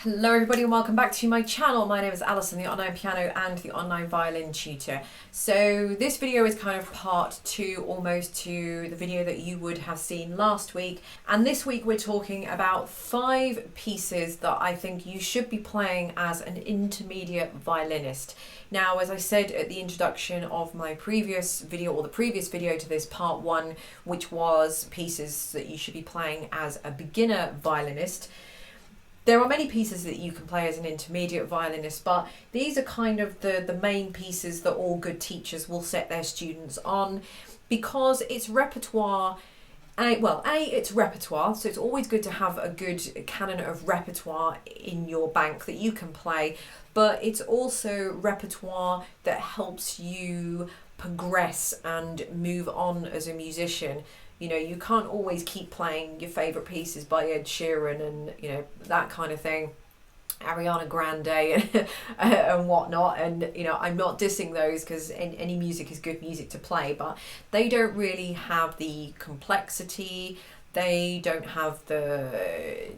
Hello everybody and welcome back to my channel. My name is Alison, the online piano and the online violin tutor. So this video is kind of part two almost to the video that you would have seen last week. And this week we're talking about 5 pieces that I think you should be playing as an intermediate violinist. Now, as I said at the introduction of my previous video, or the previous video to this part 1, which was pieces that you should be playing as a beginner violinist, there are many pieces that you can play as an intermediate violinist, but these are kind of the main pieces that all good teachers will set their students on, because it's repertoire. It's repertoire, so it's always good to have a good canon of repertoire in your bank that you can play, but it's also repertoire that helps you progress and move on as a musician. You know, you can't always keep playing your favourite pieces by Ed Sheeran and, you know, that kind of thing, Ariana Grande and whatnot. And, you know, I'm not dissing those, because any music is good music to play, but they don't really have the complexity. They don't have the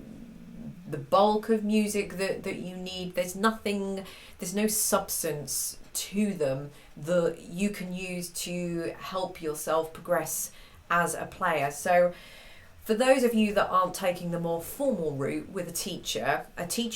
bulk of music that you need. There's no substance to them that you can use to help yourself progress as a player. So for those of you that aren't taking the more formal route with a teacher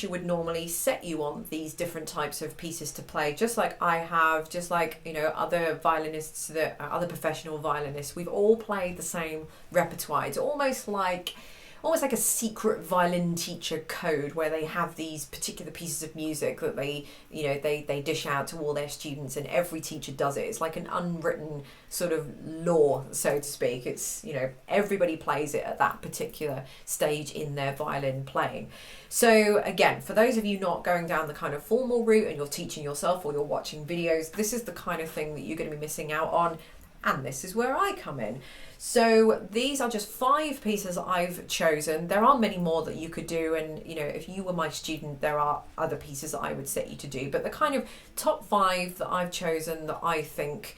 would normally set you on these different types of pieces to play, just like I have, just like, you know, other violinists, that other professional violinists. We've all played the same repertoire. It's almost like a secret violin teacher code, where they have these particular pieces of music that they dish out to all their students, and every teacher does it. It's like an unwritten sort of law, so to speak. It's, you know, everybody plays it at that particular stage in their violin playing. So again, for those of you not going down the kind of formal route and you're teaching yourself or you're watching videos, this is the kind of thing that you're going to be missing out on, and this is where I come in. So these are just 5 pieces I've chosen. There are many more that you could do, and, you know, if you were my student, there are other pieces that I would set you to do, but the kind of top 5 that I've chosen that I think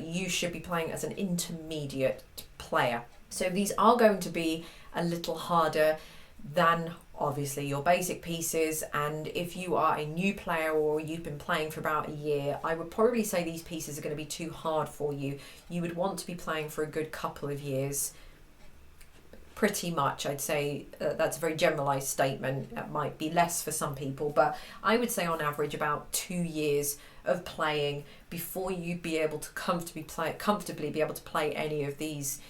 you should be playing as an intermediate player. So these are going to be a little harder than obviously your basic pieces, and if you are a new player or you've been playing for about a year, I would probably say these pieces are going to be too hard for you. You would want to be playing for a good couple of years, pretty much. I'd say that's a very generalized statement. It might be less for some people, but I would say on average about 2 years of playing before you'd be able to comfortably be able to play any of these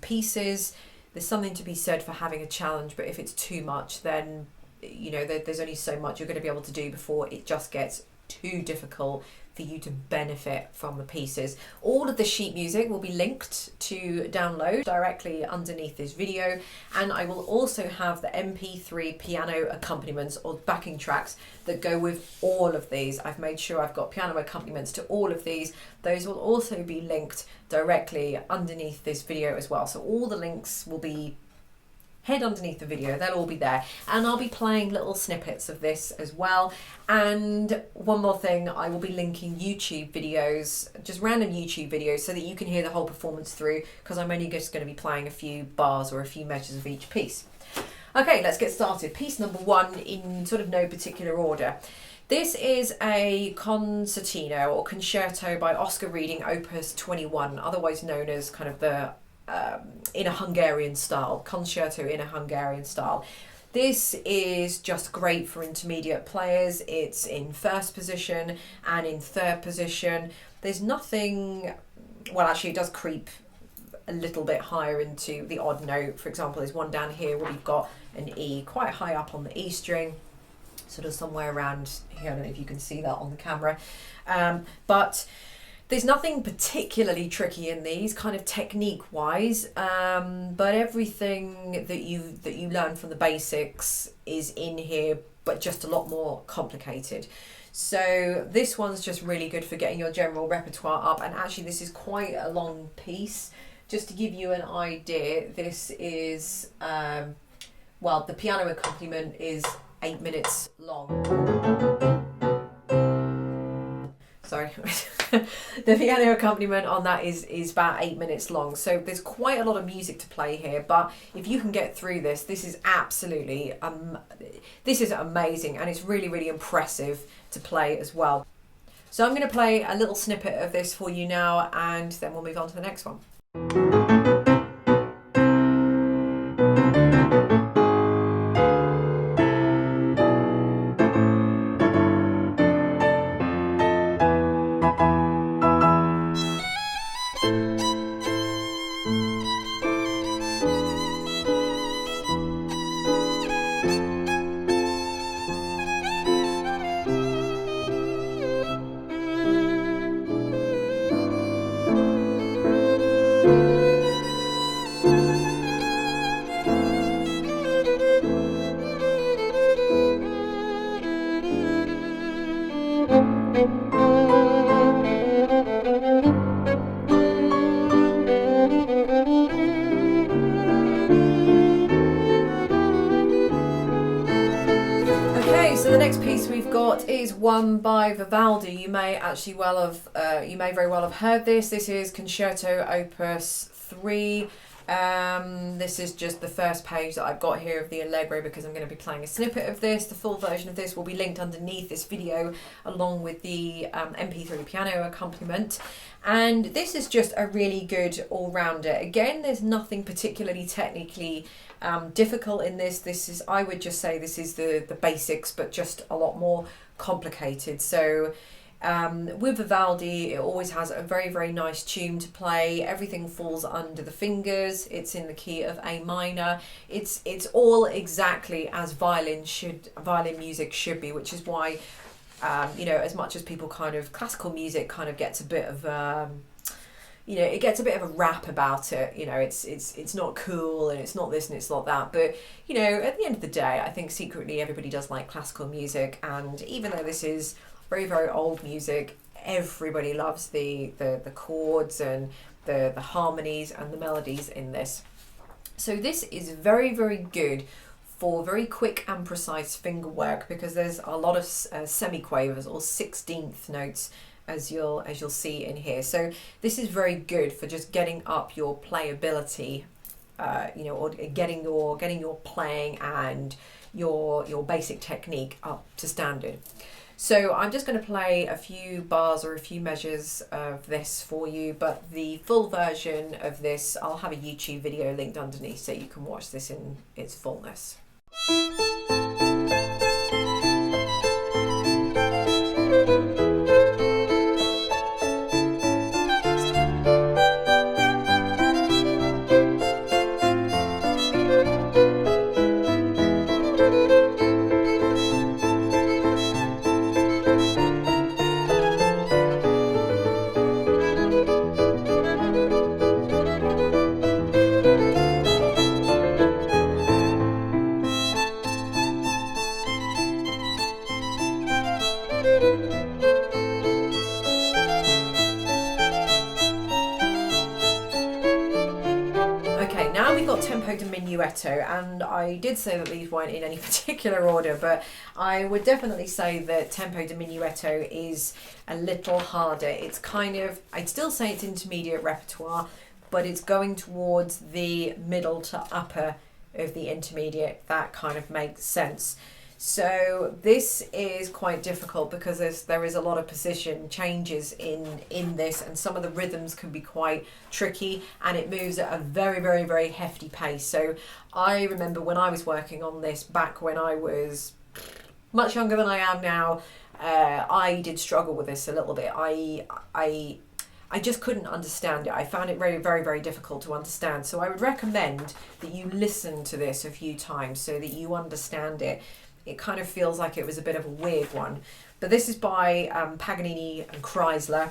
pieces. There's something to be said for having a challenge, but if it's too much, then, you know, there's only so much you're going to be able to do before it just gets too difficult for you to benefit from the pieces. All of the sheet music will be linked to download directly underneath this video, and I will also have the MP3 piano accompaniments or backing tracks that go with all of these. I've made sure I've got piano accompaniments to all of these. Those will also be linked directly underneath this video as well. So all the links will be head underneath the video, they'll all be there, and I'll be playing little snippets of this as well. And one more thing, I will be linking YouTube videos, just random YouTube videos, so that you can hear the whole performance through, because I'm only just going to be playing a few bars or a few measures of each piece. Okay, let's get started. Piece number 1 in sort of no particular order. This is a concertino or concerto by Oscar Reading, Opus 21, otherwise known as kind of the in a Hungarian style, concerto in a Hungarian style. This is just great for intermediate players. It's in first position and in third position. There's nothing, well, actually it does creep a little bit higher into the odd note. For example, there's one down here where we've got an E quite high up on the E string, sort of somewhere around here. I don't know if you can see that on the camera, but there's nothing particularly tricky in these, kind of technique-wise, but everything that you learn from the basics is in here, but just a lot more complicated. So this one's just really good for getting your general repertoire up, and actually this is quite a long piece. Just to give you an idea, this is, the piano accompaniment is 8 minutes long. Sorry. the piano accompaniment on that is about 8 minutes long. So there's quite a lot of music to play here, but if you can get through this, this is absolutely, this is amazing, and it's really, really impressive to play as well. So I'm going to play a little snippet of this for you now, and then we'll move on to the next one. So the next piece we've got is one by Vivaldi. You may very well have heard this. This is Concerto Opus 3. This is just the first page that I've got here of the Allegro, because I'm going to be playing a snippet of this. The full version of this will be linked underneath this video, along with the MP3 piano accompaniment. And this is just a really good all-rounder. Again, there's nothing particularly technically difficult in this. This is, I would just say, this is the basics, but just a lot more complicated. So with Vivaldi, it always has a very, very nice tune to play. Everything falls under the fingers. It's in the key of A minor. It's all exactly as violin music should be, which is why you know, as much as people kind of, classical music kind of gets a bit of you know, it gets a bit of a rap about it. You know, it's not cool, and it's not this and it's not that. But, you know, at the end of the day, I think secretly everybody does like classical music. And even though this is very, very old music, everybody loves the chords and the harmonies and the melodies in this. So this is very, very good for very quick and precise finger work, because there's a lot of semiquavers or 16th notes, as you'll see in here. So this is very good for just getting up your playability, you know, or getting your playing and your basic technique up to standard. So I'm just going to play a few bars or a few measures of this for you, but the full version of this, I'll have a YouTube video linked underneath so you can watch this in its fullness. Now we've got tempo to minuetto, and I did say that these weren't in any particular order, but I would definitely say that tempo to minuetto is a little harder. It's kind of, I'd still say it's intermediate repertoire, but it's going towards the middle to upper of the intermediate. That kind of makes sense. So this is quite difficult because there is a lot of position changes in this, and some of the rhythms can be quite tricky, and it moves at a very, very, very hefty pace. So I remember when I was working on this back when I was much younger than I am now, I did struggle with this a little bit. I just couldn't understand it. I found it very, very, very difficult to understand. So I would recommend that you listen to this a few times so that you understand it. It kind of feels like it was a bit of a weird one. But this is by Paganini and Chrysler.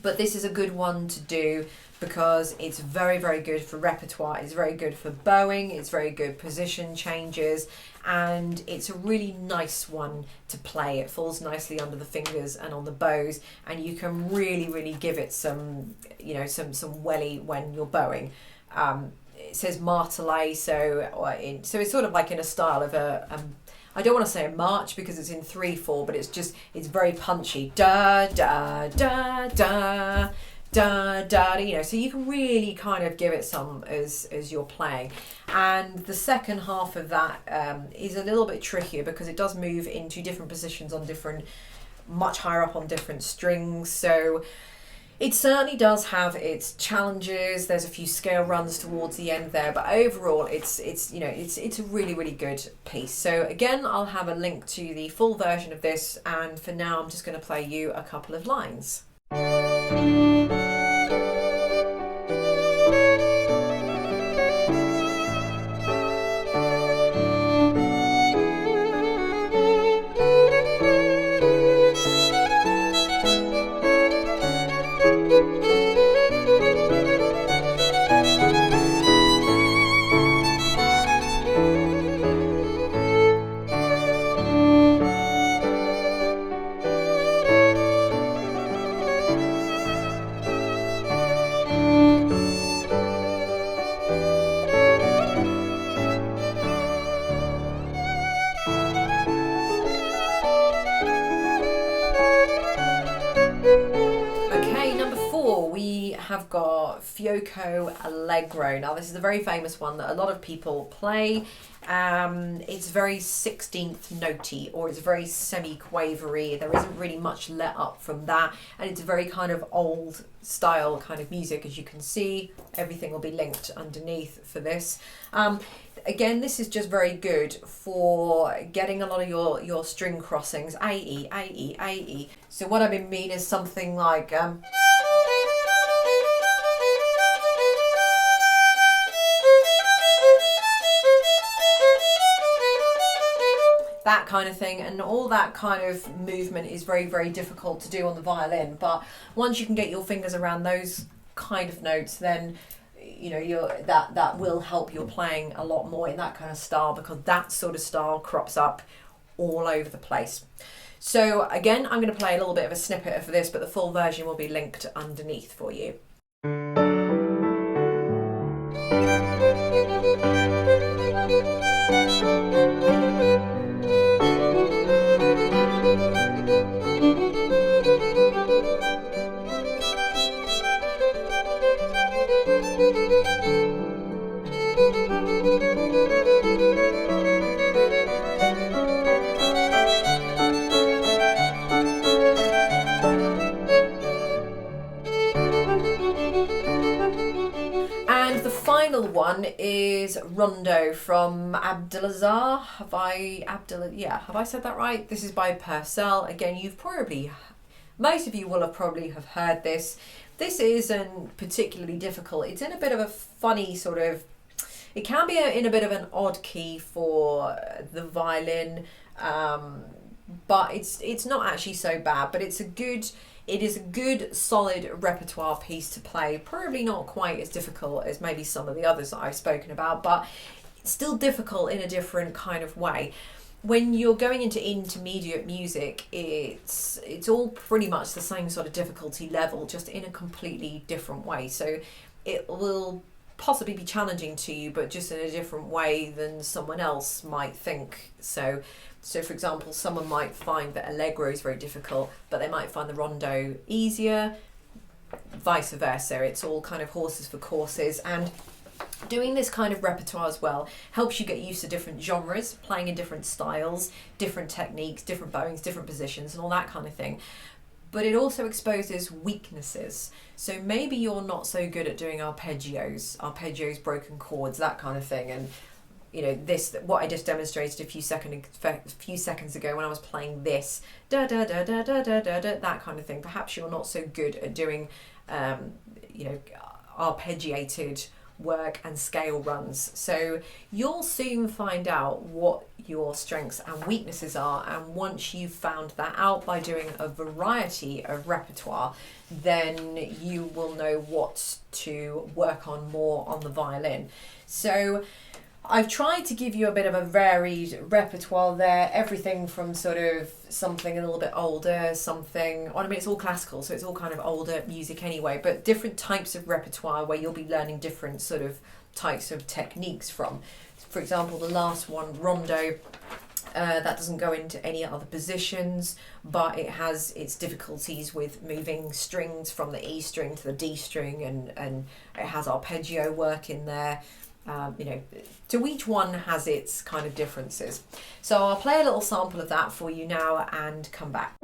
But this is a good one to do because it's very, very good for repertoire. It's very good for bowing. It's very good position changes. And it's a really nice one to play. It falls nicely under the fingers and on the bows. And you can really, really give it some, you know, some welly when you're bowing. It says martelé, so it's sort of like in a style of a I don't want to say a march because it's in 3/4, but it's very punchy. Da da da da da da, you know, so you can really kind of give it some as you're playing. And the second half of that is a little bit trickier because it does move into different positions on much higher up on different strings. So it certainly does have its challenges. There's a few scale runs towards the end there, but overall it's a really, really good piece. So again, I'll have a link to the full version of this, and for now I'm just going to play you a couple of lines. Have got Fiocco Allegro. Now this is a very famous one that a lot of people play. It's very 16th notey, or it's very semi-quavery. There isn't really much let up from that, and it's very kind of old style kind of music. As you can see, everything will be linked underneath for this. Again, this is just very good for getting a lot of your string crossings, A, E, A, E, A, E. So what I mean is something like that kind of thing, and all that kind of movement is very, very difficult to do on the violin. But once you can get your fingers around those kind of notes, then you know that will help your playing a lot more in that kind of style, because that sort of style crops up all over the place. So again, I'm going to play a little bit of a snippet of this, but the full version will be linked underneath for you. One is Rondeau from Abdelazar. Have I said that right? This is by Purcell. Again, most of you will have probably heard this. This isn't particularly difficult. It's in a bit of a funny sort of, it can be in a bit of an odd key for the violin, but it's not actually so bad. But it is a good, solid repertoire piece to play. Probably not quite as difficult as maybe some of the others that I've spoken about, but it's still difficult in a different kind of way. When you're going into intermediate music, it's all pretty much the same sort of difficulty level, just in a completely different way. So it will possibly be challenging to you, but just in a different way than someone else might think. So for example, someone might find that Allegro is very difficult, but they might find the Rondeau easier, vice versa. It's all kind of horses for courses. And doing this kind of repertoire as well helps you get used to different genres, playing in different styles, different techniques, different bowings, different positions, and all that kind of thing. But it also exposes weaknesses. So maybe you're not so good at doing arpeggios, broken chords, that kind of thing. And you know, what I just demonstrated a few seconds ago when I was playing this, da da da da da da da da, that kind of thing. Perhaps you're not so good at doing, arpeggiated work and scale runs. So you'll soon find out what your strengths and weaknesses are, and once you've found that out by doing a variety of repertoire, then you will know what to work on more on the violin. So I've tried to give you a bit of a varied repertoire there, everything from sort of something a little bit older, it's all classical, so it's all kind of older music anyway, but different types of repertoire where you'll be learning different sort of types of techniques from. For example, the last one, Rondeau, That doesn't go into any other positions, but it has its difficulties with moving strings from the E string to the D string, and it has arpeggio work in there. You know, to each one has its kind of differences. So I'll play a little sample of that for you now and come back.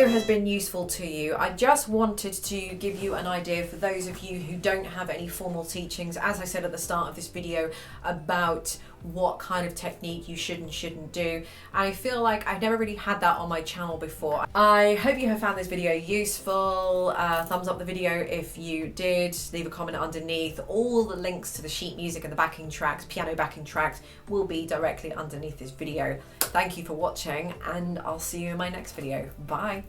Has been useful to you. I just wanted to give you an idea for those of you who don't have any formal teachings, as I said at the start of this video, about what kind of technique you should and shouldn't do. I feel like I've never really had that on my channel before. I hope you have found this video useful. Thumbs up the video if you did. Leave a comment underneath. All the links to the sheet music and the backing tracks, piano backing tracks, will be directly underneath this video. Thank you for watching, and I'll see you in my next video. Bye.